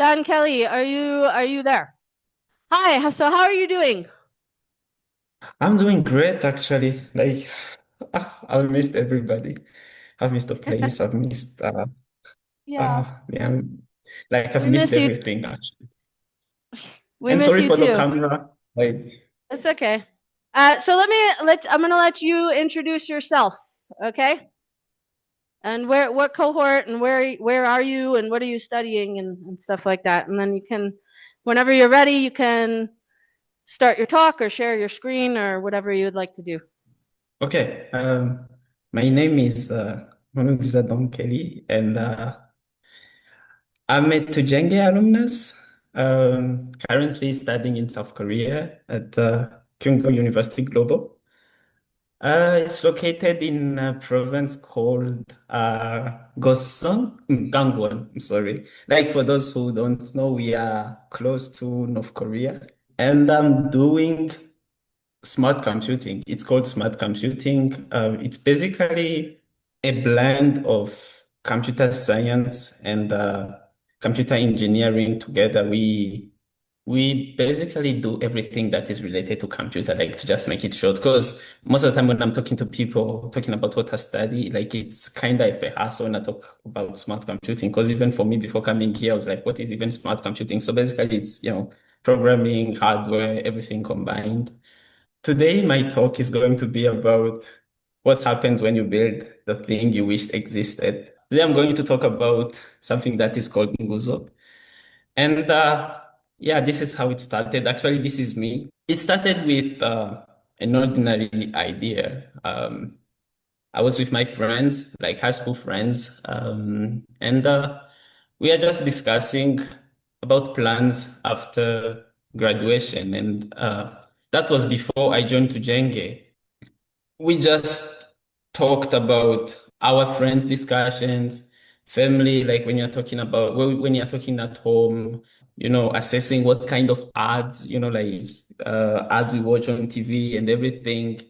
Dan Kelly, are you there? Hi, so how are you doing? I'm doing great actually. I've missed everybody. I've missed the place. I've missed Yeah, yeah, I've we missed miss you. everything actually. We And miss sorry you for the too. camera. It's okay. So I'm gonna let you introduce yourself, okay? And what cohort and where are you and what are you studying and stuff like that. And then whenever you're ready, you can start your talk or share your screen or whatever you would like to do. Okay. My name is Nguzo Kelly, and I'm a Tujenge alumnus. Currently studying in South Korea at Kyungso University Global. It's located in a province called Gangwon. I'm sorry. Like for those who don't know, we are close to North Korea. And I'm doing smart computing. It's called smart computing. It's basically a blend of computer science and computer engineering together. We basically do everything that is related to computer, like to just make it short. Because most of the time when I'm talking to people talking about what I study, like it's kind of a hassle when I talk about smart computing. Because even for me, before coming here, I was like, what is even smart computing? So basically, it's, programming, hardware, everything combined. Today, my talk is going to be about what happens when you build the thing you wished existed. Today, I'm going to talk about something that is called Nguzo. And yeah, this is how it started. Actually, this is me. It started with an ordinary idea. I was with my friends, like high school friends, and we are just discussing about plans after graduation. And that was before I joined Tujenge. We just talked about our friends' discussions, family, like when you're talking about when you're talking at home, assessing what kind of ads, ads we watch on TV and everything.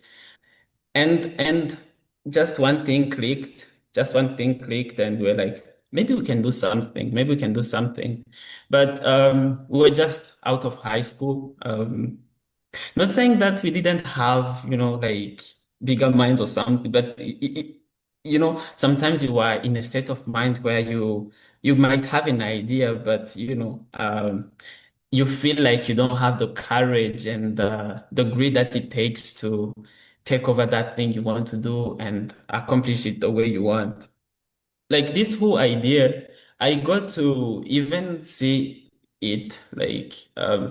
And just one thing clicked, just one thing clicked, and we're like, maybe we can do something, maybe we can do something. But we were just out of high school. Not saying that we didn't have, like bigger minds or something, but sometimes you are in a state of mind where you might have an idea, but you feel like you don't have the courage and the grit that it takes to take over that thing you want to do and accomplish it the way you want. Like this whole idea, I got to even see it like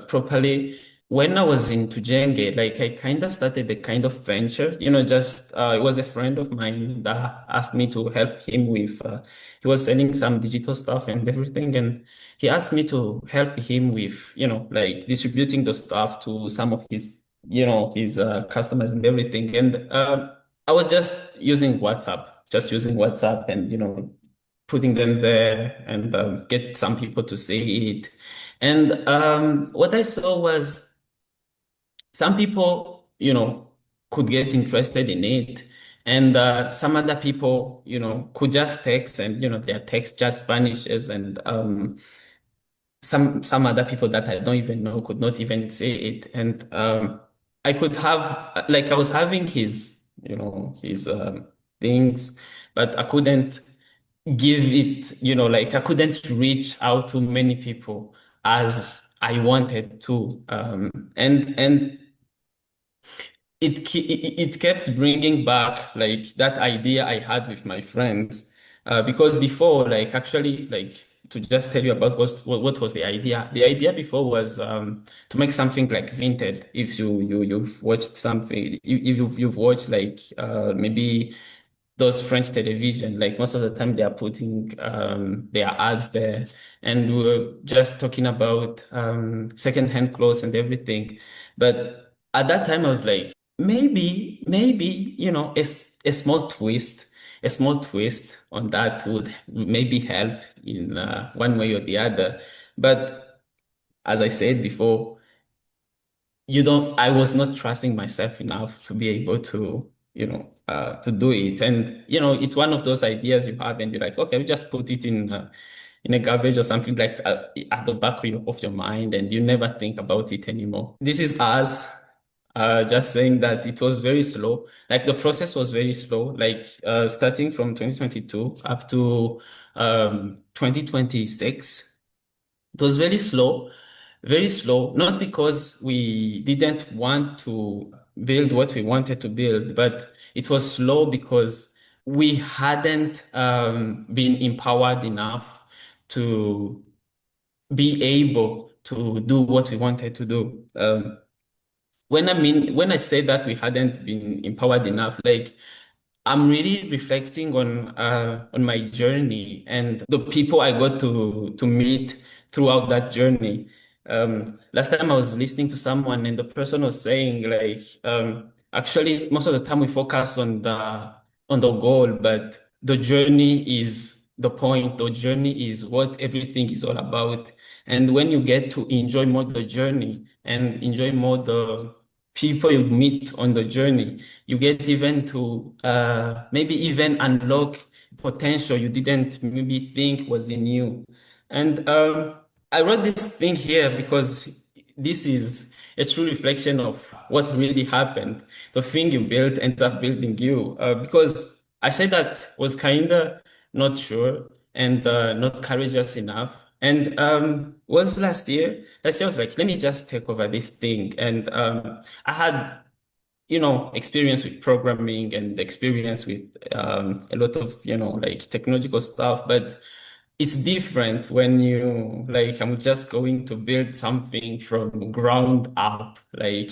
properly when I was in Tujenge. Like I kind of started a kind of venture, just it was a friend of mine that asked me to help him with. He was selling some digital stuff and everything, and he asked me to help him with, like distributing the stuff to some of his customers and everything. And I was just using WhatsApp and, putting them there and get some people to see it. And what I saw was some people, could get interested in it. And some other people, could just text and, their text just vanishes. And some other people that I don't even know could not even say it. And I could have like I was having his things, but I couldn't give it, like I couldn't reach out to many people as I wanted to. And it kept bringing back like that idea I had with my friends. Because before, like actually, like to just tell you about what was the idea. The idea before was to make something like vintage. If you've watched something, if you've watched like maybe those French television, like most of the time they are putting their ads there, and we were just talking about secondhand clothes and everything. But at that time, I was like, maybe, a small twist, a small twist on that would maybe help in one way or the other. But as I said before, I was not trusting myself enough to be able to, to do it. And, it's one of those ideas you have and you're like, okay, we just put it in a garbage or something like at the back of of your mind, and you never think about it anymore. This is us. Just saying that it was very slow. Like the process was very slow. Like starting from 2022 up to 2026, it was very slow, very slow. Not because we didn't want to build what we wanted to build, but it was slow because we hadn't been empowered enough to be able to do what we wanted to do. When I say that we hadn't been empowered enough, like I'm really reflecting on my journey and the people I got to meet throughout that journey. Last time I was listening to someone and the person was saying like actually most of the time we focus on the goal, but the journey is the point. The journey is what everything is all about. And when you get to enjoy more the journey and enjoy more the people you meet on the journey, you get even to maybe even unlock potential you didn't maybe think was in you. And I wrote this thing here because this is a true reflection of what really happened. The thing you built ends up building you. Because I said that was kind of not sure and not courageous enough. And was last year? Last year I was like, let me just take over this thing. And I had experience with programming and experience with a lot of, like technological stuff, but it's different when you like, I'm just going to build something from ground up, like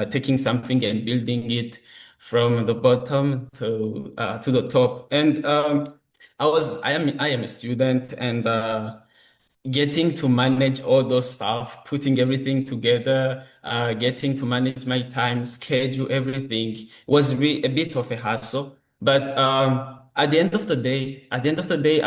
taking something and building it from the bottom to the top. And I am a student and getting to manage all those stuff, putting everything together, getting to manage my time, schedule everything was a bit of a hassle. But at the end of the day, I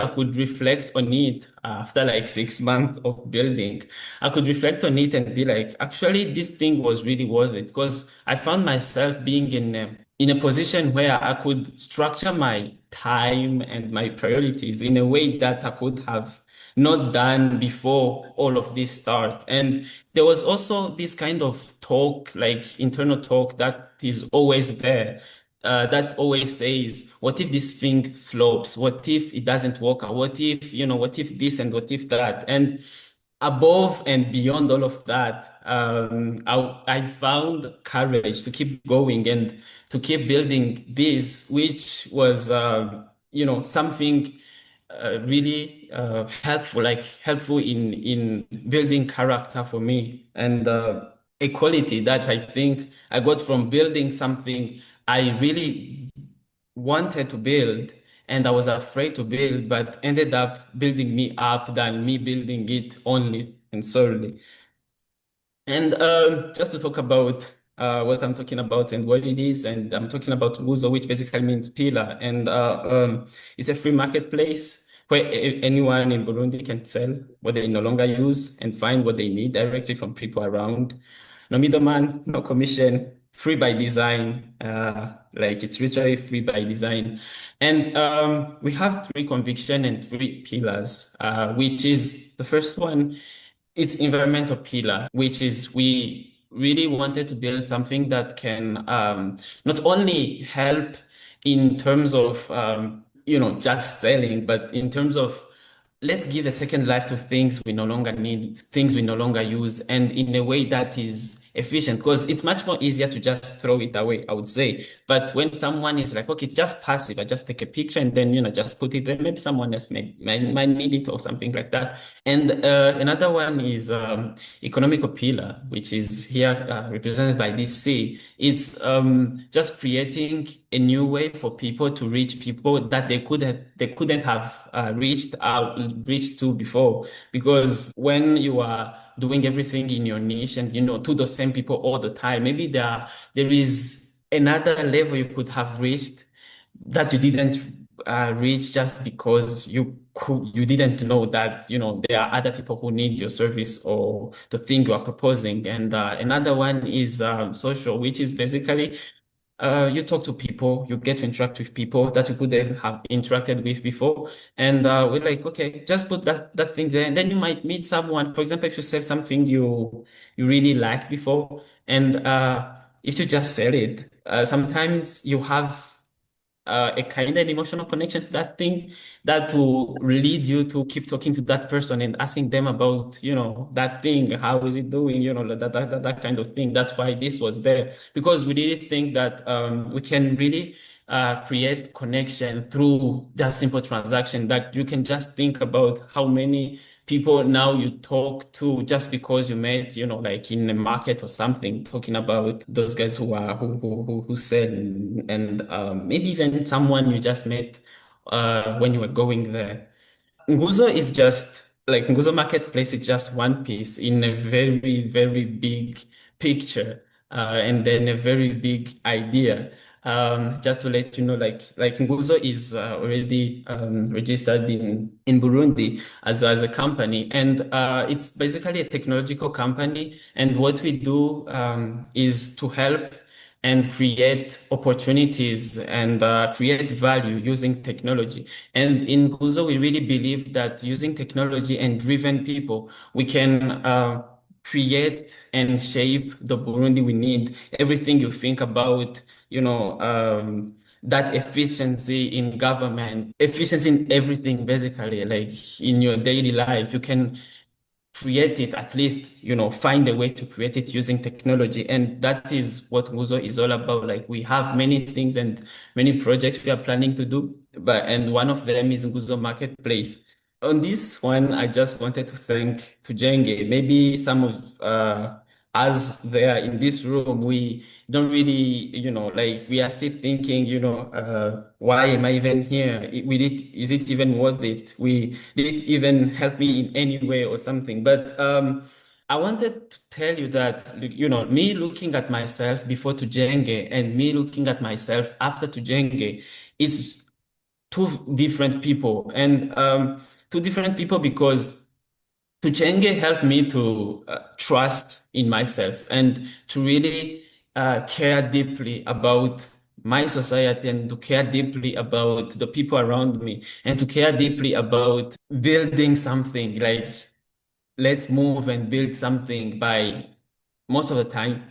could reflect on it after like 6 months of building. I could reflect on it and be like, actually, this thing was really worth it because I found myself being in a position where I could structure my time and my priorities in a way that I could have not done before all of this start. And there was also this kind of talk, like internal talk that is always there. That always says, what if this thing flops? What if it doesn't work out? What if, what if this and what if that? And above and beyond all of that, I found courage to keep going and to keep building this, which was, something really helpful, like helpful in building character for me, and a quality that I think I got from building something I really wanted to build and I was afraid to build, but ended up building me up than me building it only and solely. And just to talk about what I'm talking about and what it is, and I'm talking about Nguzo, which basically means pillar, and it's a free marketplace where anyone in Burundi can sell what they no longer use and find what they need directly from people around. No middleman, no commission, free by design. Like it's literally free by design. And we have three conviction and three pillars, which is the first one, it's environmental pillar, which is we really wanted to build something that can not only help in terms of just selling, but in terms of let's give a second life to things we no longer need, things we no longer use, and in a way that is efficient. Because it's much more easier to just throw it away, I would say. But when someone is like, okay, it's just passive, I just take a picture and then just put it there. Maybe someone else might need it or something like that. And another one is economical pillar, which is here represented by this C. It's just creating a new way for people to reach people that they couldn't have reached to before. Because when you are doing everything in your niche and to the same people all the time, maybe there is another level you could have reached that you didn't reach just because you didn't know that there are other people who need your service or the thing you are proposing. And another one is social, which is basically you talk to people, you get to interact with people that you couldn't have interacted with before. And we're like, okay, just put that thing there. And then you might meet someone. For example, if you sell something you really liked before, and if you just sell it, sometimes you have a kind of emotional connection to that thing that will lead you to keep talking to that person and asking them about, that thing, how is it doing, that kind of thing. That's why this was there, because we really think that we can really create connection through just simple transaction, that you can just think about how many people now you talk to just because you met, like in a market or something, talking about those guys who sell, and maybe even someone you just met when you were going there. Nguzo is just like Nguzo Marketplace is just one piece in a very, very big picture, and then a very big idea. Just to let you know, like Nguzo is already registered in Burundi as a company, and it's basically a technological company. And what we do is to help and create opportunities and create value using technology. And in Nguzo, we really believe that using technology and driven people, we can create and shape the Burundi we need. Everything you think about, that efficiency in government, efficiency in everything, basically, like in your daily life, you can create it, at least, find a way to create it using technology. And that is what Nguzo is all about. Like, we have many things and many projects we are planning to do, and one of them is Nguzo Marketplace. On this one, I just wanted to thank Tujenge. Maybe some of us there in this room, we don't really, like, we are still thinking, why am I even here? Is it even worth it? Did it even help me in any way or something? But I wanted to tell you that, me looking at myself before Tujenge and me looking at myself after Tujenge, it's two different people. And two different people because Tujenge helped me to trust in myself and to really care deeply about my society, and to care deeply about the people around me, and to care deeply about building something. Like, let's move and build something by, most of the time,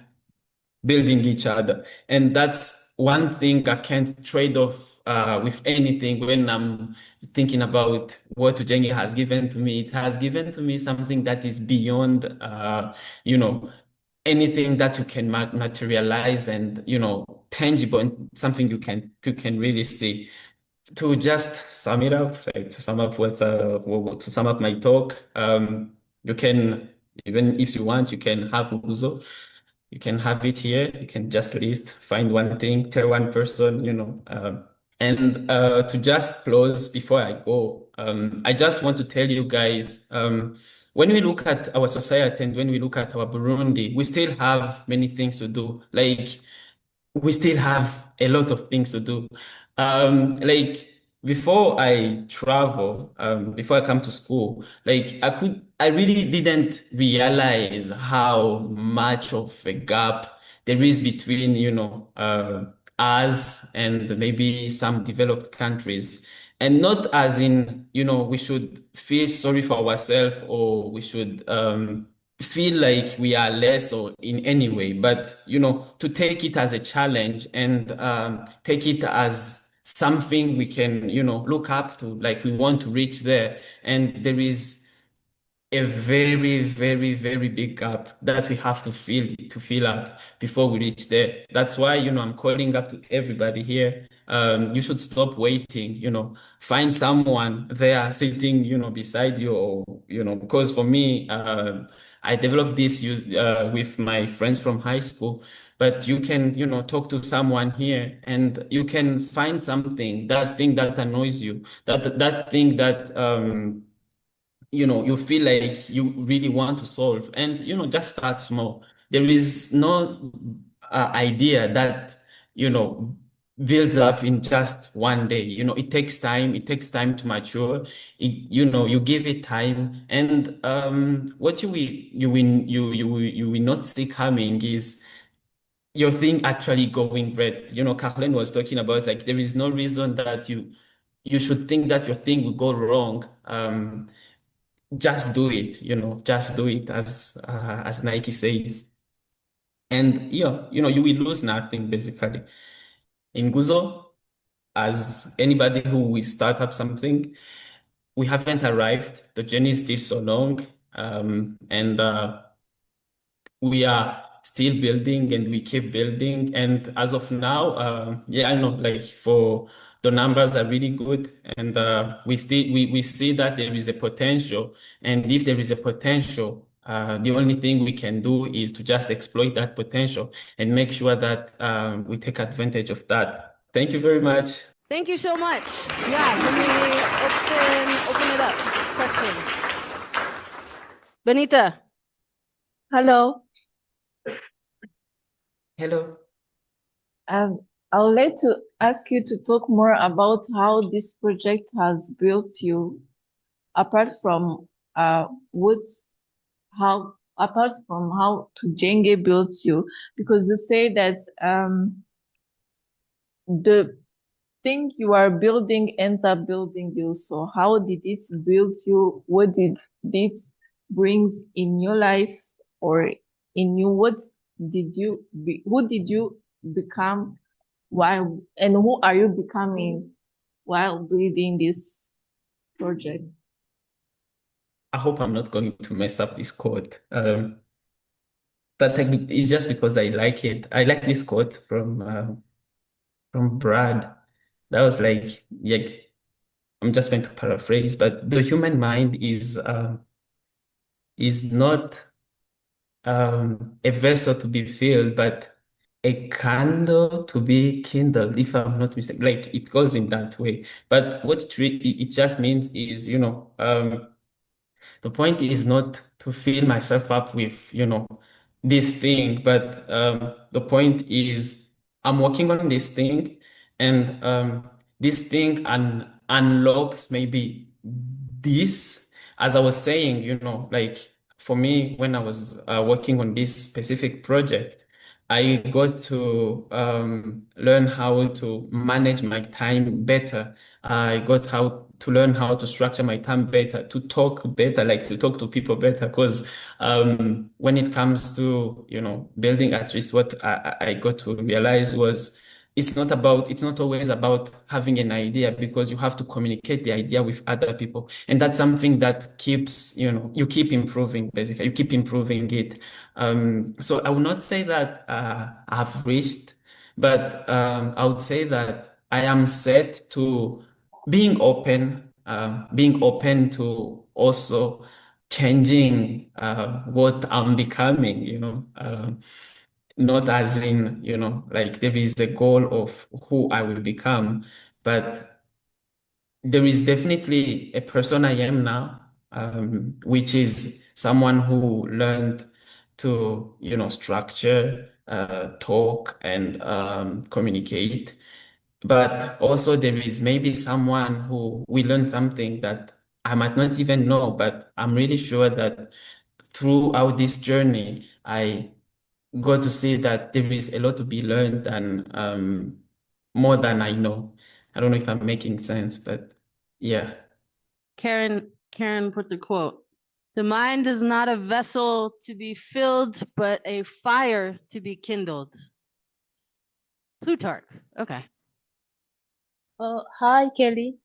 building each other. And that's one thing I can't trade off with anything when I'm thinking about what Ujenge has given to me. It has given to me something that is beyond, you know, anything that you can materialize and, tangible, and something you can really see. To just sum it up, like to sum up to sum up my talk, you can, even if you want, you can have Nguzo. You can have it here. You can just list, find one thing, tell one person, and to just close before I go, I just want to tell you guys, when we look at our society and when we look at our Burundi, we still have many things to do. Like, we still have a lot of things to do. Like, before I travel, before I come to school, like, I really didn't realize how much of a gap there is between, us and maybe some developed countries. And not as in, we should feel sorry for ourselves, or we should, feel like we are less or in any way, but to take it as a challenge, and take it as something we can look up to, like we want to reach there. And there is a very, very, very big gap that we have to fill up before we reach there. That's why, I'm calling up to everybody here. You should stop waiting, find someone there sitting, beside you, or, because for me, I developed this with my friends from high school. But you can, talk to someone here, and you can find something, that thing that annoys you, that thing that, you feel like you really want to solve, and just start small. There is no idea that you know builds up in just one day. It takes time to mature. You give it time, and what you will not see coming is your thing actually going great. Carlin was talking about like there is no reason that you should think that your thing will go wrong. Just do it, just do it as Nike says. And you will lose nothing basically. In Nguzo, as anybody who will start up something, we haven't arrived. The journey is still so long. And we are still building and we keep building. And as of now, yeah, I know like for the numbers are really good and we see that there is a potential. And if there is a potential, the only thing we can do is to just exploit that potential and make sure that we take advantage of that. Thank you very much. Thank you so much. Yeah, let me open it up. Question. Benita. Hello. Hello. I would like to ask you to talk more about how this project has built you, apart from what apart from how Tujenge built you, because you say that the thing you are building ends up building you. So how did it build you? What did it brings in your life or in you? Who did you become and who are you becoming while building this project? I hope I'm not going to mess up this quote. But it's just because I like it. I like this quote from Brad. That was like, yeah, I'm just going to paraphrase, but the human mind is not a vessel to be filled, but a candle to be kindled, if I'm not mistaken. Like it goes in that way. But what it just means is, the point is not to fill myself up with, this thing, but the point is I'm working on this thing and this thing unlocks maybe this, as I was saying, like for me, when I was working on this specific project, I got to learn how to manage my time better. I got how to learn how to structure my time better, to talk better, like to talk to people better. Because when it comes to, building at least what I got to realize was it's not always about having an idea because you have to communicate the idea with other people. And that's something that keeps, you keep improving, basically. You keep improving it. So I would not say that I've reached, but I would say that I am set to being open to also changing what I'm becoming, not as in, like there is a goal of who I will become, but there is definitely a person I am now, which is someone who learned to, structure, talk, and communicate. But also there is maybe someone who will learn something that I might not even know, but I'm really sure that throughout this journey, I got to see that there is a lot to be learned and more than I know. I don't know if I'm making sense, but yeah. Karen put the quote. The mind is not a vessel to be filled, but a fire to be kindled. Plutarch. Okay. Hi, Kelly.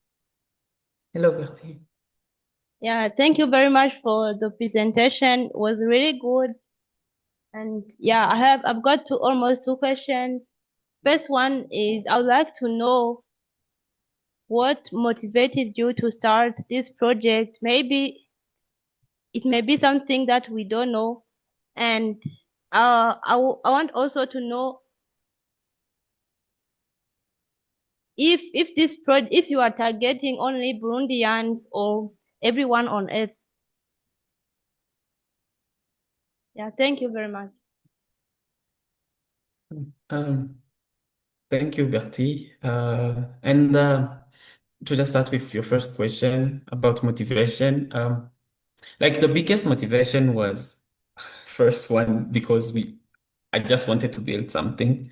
Hello, Bertie. Yeah, thank you very much for the presentation. It was really good. And yeah, I've got almost two questions. First one is I would like to know what motivated you to start this project. Maybe it may be something that we don't know. And I want also to know if you are targeting only Burundians or everyone on earth. Yeah, thank you very much. Um, Thank you, Bertie. And to just start with your first question about motivation, like the biggest motivation was first one because I just wanted to build something.